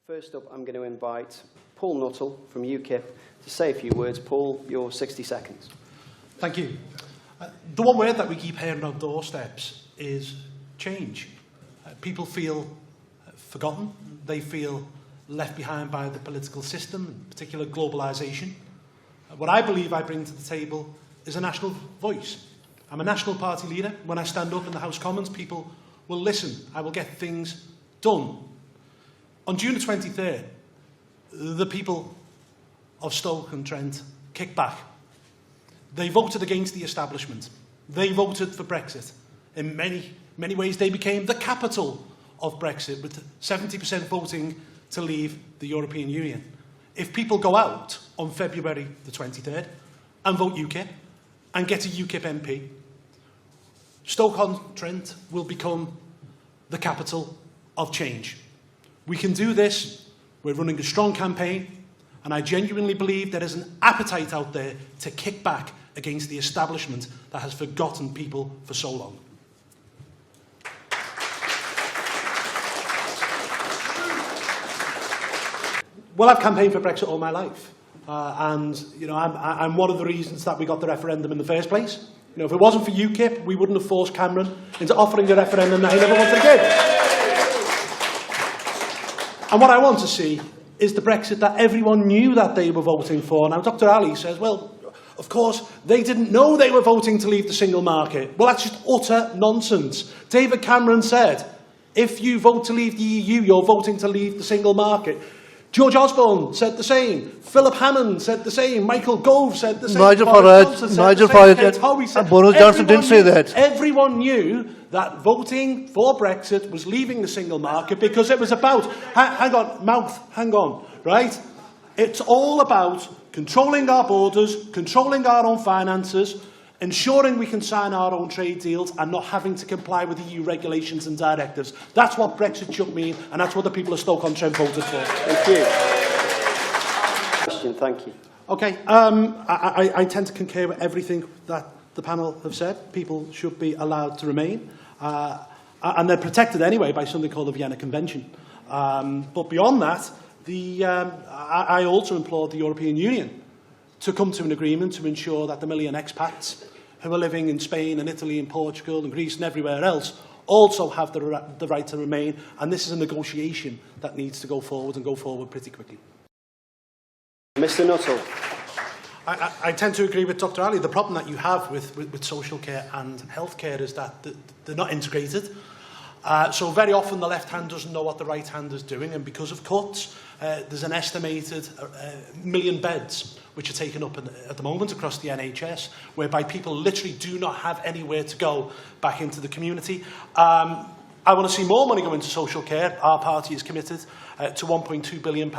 First up, I'm going to invite Paul Nuttall from UKIP to say a few words. Paul, your 60 seconds. Thank you. The one word that we keep hearing on doorsteps is change. People feel forgotten. They feel left behind by the political system, in particular globalisation. What I believe I bring to the table is a national voice. I'm a national party leader. When I stand up in the House of Commons, people will listen. I will get things done. On June the 23rd, the people of Stoke and Trent kicked back. They voted against the establishment. They voted for Brexit. In many ways, they became the capital of Brexit, with 70% voting to leave the European Union. If people go out on February the 23rd and vote UKIP and get a UKIP MP, Stoke-on-Trent will become the capital of change. We can do this. We're running a strong campaign, and I genuinely believe there is an appetite out there to kick back against the establishment that has forgotten people for so long. Well, I've campaigned for Brexit all my life, and I'm one of the reasons that we got the referendum in the first place. If it wasn't for UKIP, we wouldn't have forced Cameron into offering a referendum that he never wanted to give. And what I want to see is the Brexit that everyone knew that they were voting for. Now, Dr. Ali says, well, of course, they didn't know they were voting to leave the single market. Well, that's just utter nonsense. David Cameron said, if you vote to leave the EU, you're voting to leave the single market. George Osborne said the same. Philip Hammond said the same. Michael Gove said the same. Nigel Farage and Boris Johnson didn't say that. Everyone knew that voting for Brexit was leaving the single market because it was about, hang on, right? It's all about controlling our borders, controlling our own finances, ensuring we can sign our own trade deals and not having to comply with EU regulations and directives. That's what Brexit should mean, and that's what the people of Stoke-on-Trent voted for. Thank you. Question, thank you. Okay, I tend to concur with everything that the panel have said. People should be allowed to remain, and they're protected anyway by something called the Vienna Convention. But beyond that, I also implore the European Union to come to an agreement to ensure that the million expats who are living in Spain and Italy and Portugal and Greece and everywhere else also have the right to remain. And this is a negotiation that needs to go forward and go forward pretty quickly. Mr. Nuttall. I tend to agree with Dr. Ali. The problem that you have with social care and healthcare is that they're not integrated. So very often the left hand doesn't know what the right hand is doing, and because of cuts, there's an estimated million beds which are taken up at the moment across the NHS, whereby people literally do not have anywhere to go back into the community. I want to see more money go into social care. Our party is committed to £1.2 billion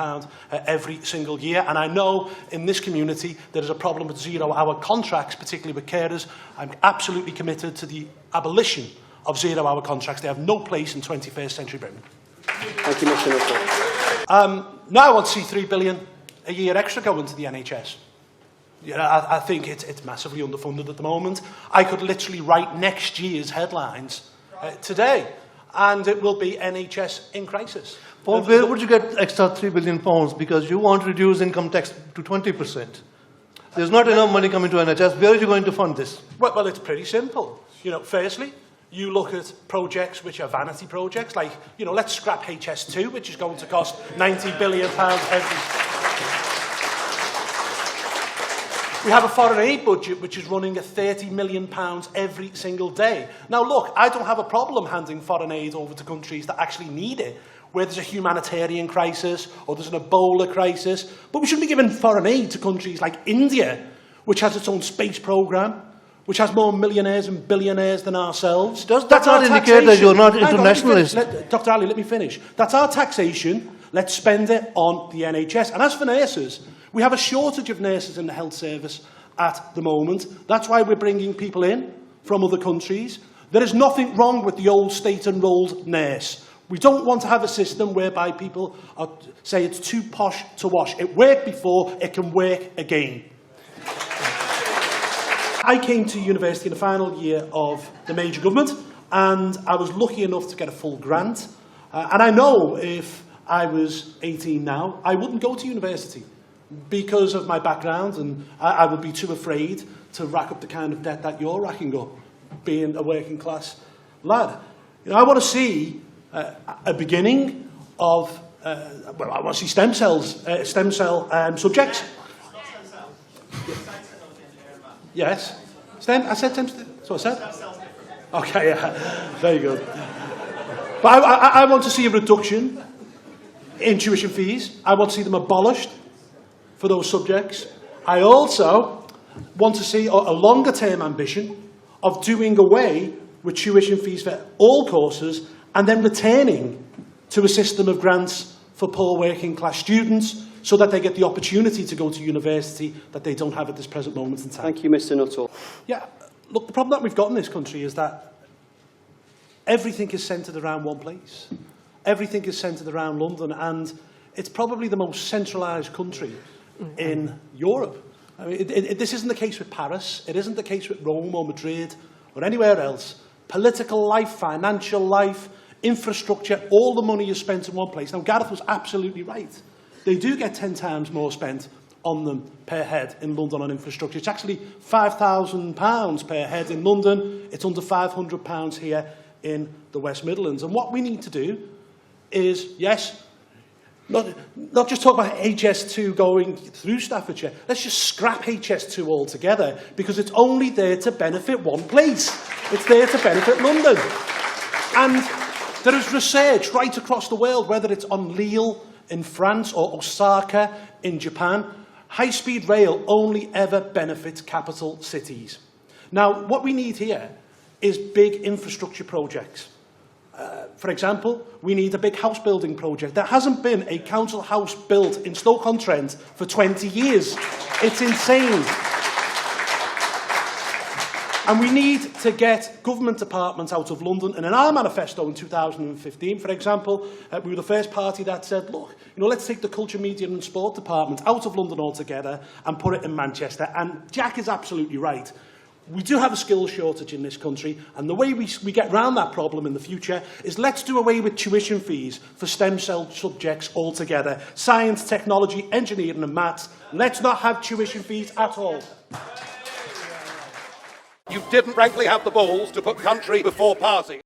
every single year. And I know in this community there is a problem with zero-hour contracts, particularly with carers. I'm absolutely committed to the abolition of zero-hour contracts. They have no place in 21st century Britain. Thank you, Mr. Nuttall. Now I want to see £3 billion a year extra go into the NHS. I think it's massively underfunded at the moment. I could literally write next year's headlines today, and it will be NHS in crisis. Paul, where would you get extra £3 billion? Because you want to reduce income tax to 20%. There's not enough money coming to NHS. Where are you going to fund this? Well, it's pretty simple. Firstly, you look at projects which are vanity projects, like, let's scrap HS2, which is going to cost £90 billion every... We have a foreign aid budget which is running at £30 million every single day. Now, look, I don't have a problem handing foreign aid over to countries that actually need it, where there's a humanitarian crisis or there's an Ebola crisis. But we shouldn't be giving foreign aid to countries like India, which has its own space programme, which has more millionaires and billionaires than ourselves. Does that not indicate that you're not internationalist? Dr. Ali, let me finish. That's our taxation. Let's spend it on the NHS. And as for nurses, we have a shortage of nurses in the health service at the moment. That's why we're bringing people in from other countries. There is nothing wrong with the old state-enrolled nurse. We don't want to have a system whereby people say it's too posh to wash. It worked before, it can work again. I came to university in the final year of the major government, and I was lucky enough to get a full grant. And I know if I was 18 now, I wouldn't go to university because of my background, and I would be too afraid to rack up the kind of debt that you're racking up, being a working class lad. You know, I want to see a beginning of, well, I want to see stem cell subjects. Yes. I said stem cell. That's what I said. Okay, yeah. Very good. But I want to see a reduction in tuition fees. I want to see them abolished for those subjects. I also want to see a longer-term ambition of doing away with tuition fees for all courses and then returning to a system of grants for poor working-class students so that they get the opportunity to go to university that they don't have at this present moment in time. Thank you, Mr Nuttall. Yeah, look, the problem that we've got in this country is that everything is centred around one place. Everything is centred around London, and it's probably the most centralised country in Europe. I mean, this isn't the case with Paris. It isn't the case with Rome or Madrid or anywhere else. Political life, financial life, infrastructure, all the money is spent in one place. Now, Gareth was absolutely right. They do get 10 times more spent on them per head in London on infrastructure. It's actually £5,000 per head in London. It's under £500 here in the West Midlands. And what we need to do is, yes, not just talk about HS2 going through Staffordshire. Let's just scrap HS2 altogether, because it's only there to benefit one place. It's there to benefit London. And there is research right across the world, whether it's on Lille in France or Osaka in Japan. High-speed rail only ever benefits capital cities. Now, what we need here is big infrastructure projects. For example, we need a big house building project. There hasn't been a council house built in Stoke-on-Trent for 20 years. It's insane. And we need to get government departments out of London. And in our manifesto in 2015, for example, we were the first party that said, look, let's take the culture, media and sport department out of London altogether and put it in Manchester. And Jack is absolutely right. We do have a skills shortage in this country, and the way we get around that problem in the future is let's do away with tuition fees for stem cell subjects altogether. Science, technology, engineering and maths. Let's not have tuition fees at all. You didn't frankly have the balls to put country before party.